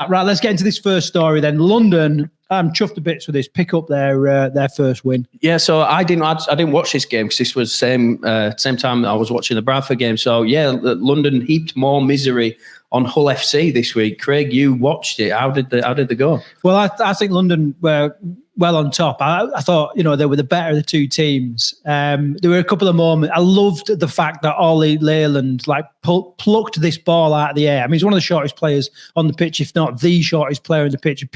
Right, let's get into this first story then. London, I'm chuffed to bits with this. Pick up their first win. Yeah, so I didn't watch this game because this was same time that I was watching the Bradford game. So yeah, London heaped more misery on Hull FC this week. Craig, you watched it. How did they go? Well, I think London were well on top. I thought, they were the better of the two teams. There were a couple of moments. I loved the fact that Ollie Leyland plucked this ball out of the air. I mean, he's one of the shortest players on the pitch, if not the shortest player on the pitch. He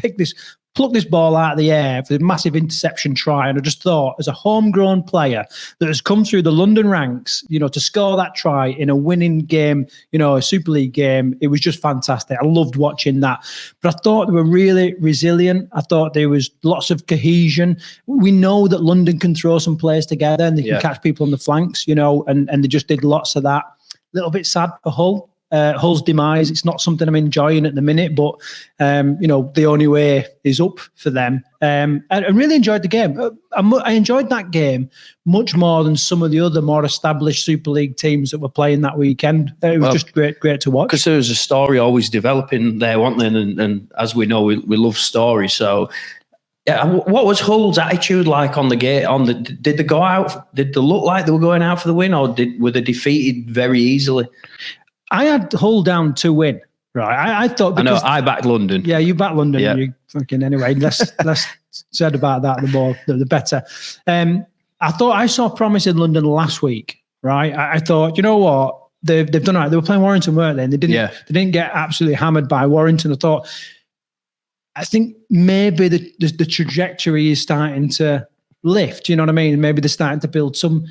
plucked this ball out of the air for the massive interception try. And I just thought, as a homegrown player that has come through the London ranks, to score that try in a winning game, a Super League game, it was just fantastic. I loved watching that. But I thought they were really resilient. I thought there was lots of cohesion. We know that London can throw some players together and they can catch people on the flanks, and they just did lots of that. A little bit sad for Hull. Hull's demise, it's not something I'm enjoying at the minute, but the only way is up for them. I really enjoyed the game. I enjoyed that game much more than some of the other more established Super League teams that were playing that weekend. It was just great to watch. Because there was a story always developing there, wasn't there? And as we know, we love stories. So yeah, what was Hull's attitude like on the gate? Did they go out? Did they look like they were going out for the win, or were they defeated very easily? I had Hull down to win, right? I thought because I backed London. Yeah, you backed London. Yeah. You fucking anyway. Less said about that, the better. I thought I saw promise in London last week, right? I thought, you know what, they've done all right. They were playing Warrington, weren't they? And they didn't get absolutely hammered by Warrington. I think maybe the trajectory is starting to lift. You know what I mean? Maybe they're starting to build some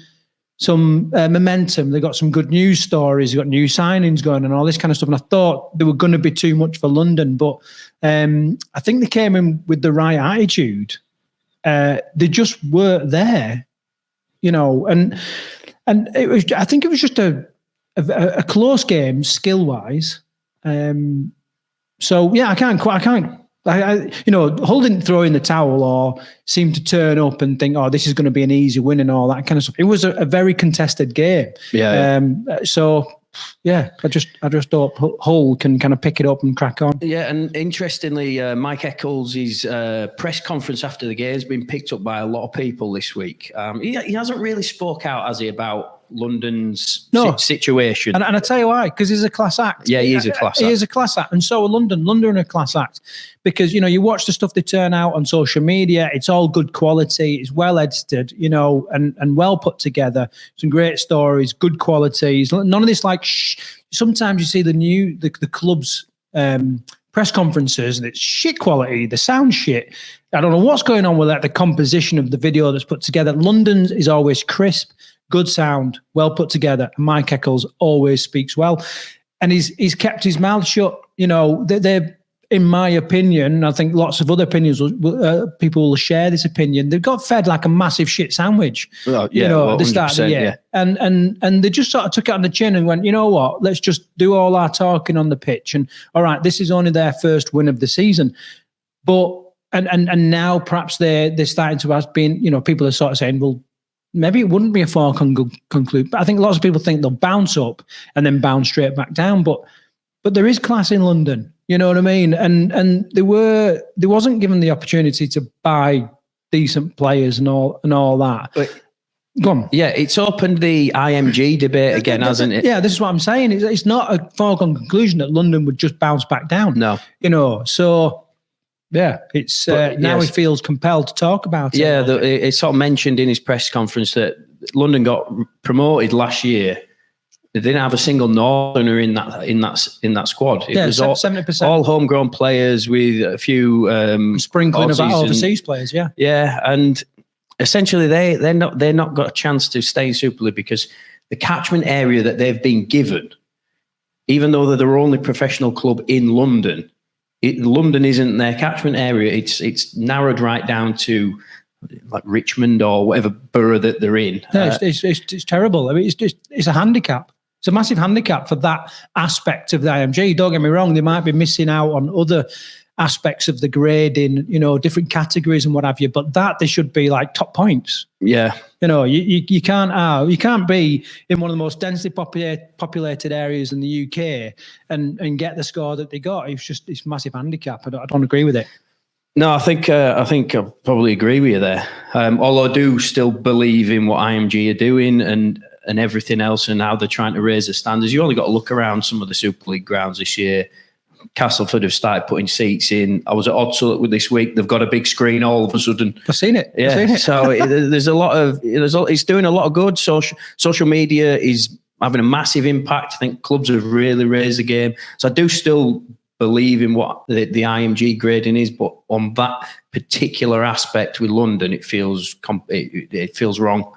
momentum. They got some good news stories. They got new signings going and all this kind of stuff. And I thought they were going to be too much for London, but I think they came in with the right attitude. They just weren't there, and it was. I think it was just a close game skill wise. So yeah, I can't. Hull didn't throw in the towel or seem to turn up and think, oh, this is going to be an easy win and all that kind of stuff. It was a very contested game. Yeah. I just hope Hull can kind of pick it up and crack on. Yeah, and interestingly, Mike Eccles' press conference after the game has been picked up by a lot of people this week. He hasn't really spoke out, has he, about London's situation. And I tell you why, because he's a class act. Yeah, he is a class act. He is a class act. And so are London. London are a class act. Because, you watch the stuff they turn out on social media, it's all good quality, it's well edited, and well put together. Some great stories, good qualities. None of this sometimes you see the club's press conferences and it's shit quality, the sound shit. I don't know what's going on with that, the composition of the video that's put together. London's is always crisp, good sound, well put together. And Mike Eccles always speaks well. And he's kept his mouth shut. They're in my opinion, I think lots of other opinions, people will share this opinion. They've got fed like a massive shit sandwich, at the start of the year. Yeah. And they just sort of took it on the chin and went, you know what, let's just do all our talking on the pitch. And all right, this is only their first win of the season. But, and now perhaps they're starting to have been, people are sort of saying, well, maybe it wouldn't be a foregone conclude. But I think lots of people think they'll bounce up and then bounce straight back down. But there is class in London. You know what I mean? And they wasn't given the opportunity to buy decent players and all that. But, go on. Yeah, it's opened the IMG debate again, hasn't it? Yeah, this is what I'm saying. It's not a foregone conclusion that London would just bounce back down. No. So yeah, it's now he feels compelled to talk about it. Yeah, it's sort of mentioned in his press conference that London got promoted last year. They didn't have a single Northerner in that squad. It was 70%. All homegrown players with a few sprinkling of overseas players. Yeah, yeah, and essentially they're not got a chance to stay in Super League because the catchment area that they've been given, even though they're the only professional club in London, London isn't their catchment area. It's narrowed right down to like Richmond or whatever borough that they're in. Yeah, it's terrible. I mean, it's a handicap. It's a massive handicap for that aspect of the IMG. Don't get me wrong; they might be missing out on other aspects of the grading, you know, different categories and what have you. But that they should be like top points. Yeah. You know, you can't be in one of the most densely populated areas in the UK and get the score that they got. It's massive handicap. I don't agree with it. No, I think I probably agree with you there. Although I do still believe in what IMG are doing and everything else and how they're trying to raise the standards. You only got to look around some of the Super League grounds this year. Castleford have started putting seats in. I was at Odsall this week. They've got a big screen all of a sudden. I've seen it. Yeah. I've seen it. So there's a lot of it's doing a lot of good. Social media is having a massive impact. I think clubs have really raised the game. So I do still believe in what the IMG grading is, but on that particular aspect with London, it feels wrong.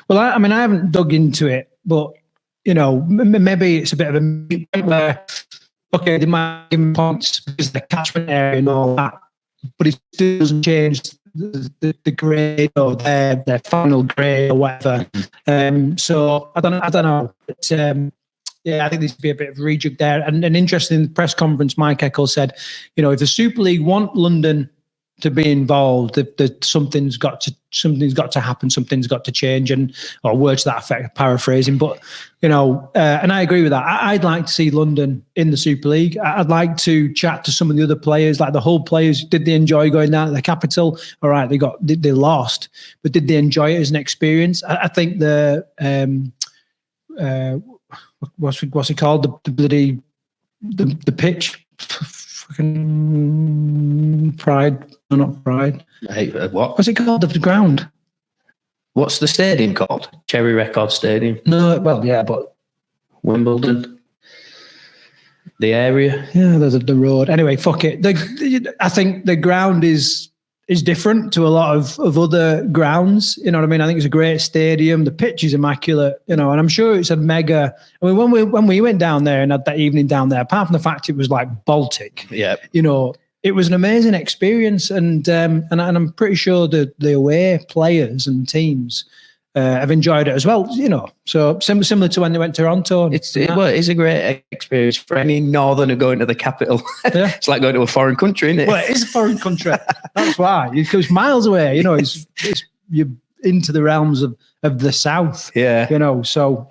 Well, I mean, I haven't dug into it, but you know, maybe it's a bit of a where, okay, they might give them points because of the catchment area and all that, but it still doesn't change the grade or their final grade or whatever. So I don't know. But, yeah, I think there should be a bit of rejig there. And an interesting press conference, Mike Eccles said, you know, if the Super League want London to be involved, something's got to happen, something's got to change, or words to that effect, paraphrasing. But you know, and I agree with that. I'd like to see London in the Super League. I'd like to chat to some of the other players, like the Hull players. Did they enjoy going down to the capital? All right, they lost, but did they enjoy it as an experience? I think the what's it called? The bloody the pitch. Fucking Pride. No, not Pride. Hey, what? What's it called? The ground. What's the stadium called? Cherry Record Stadium. No, well, yeah, but Wimbledon. The area. Yeah, there's the road. Anyway, fuck it. I think the ground is different to a lot of other grounds. You know what I mean? I think it's a great stadium. The pitch is immaculate, you know, and I'm sure it's a mega. I mean, when we went down there and had that evening down there, apart from the fact it was like Baltic, yeah, you know, it was an amazing experience, and I'm pretty sure that the away players and teams have enjoyed it as well, you know. So similar to when they went to Toronto. It is a great experience for any northerner going to the capital. Yeah. It's like going to a foreign country, isn't it? Well, it is a foreign country. That's why. It goes miles away. You know, it's you're into the realms of the south. Yeah. You know, so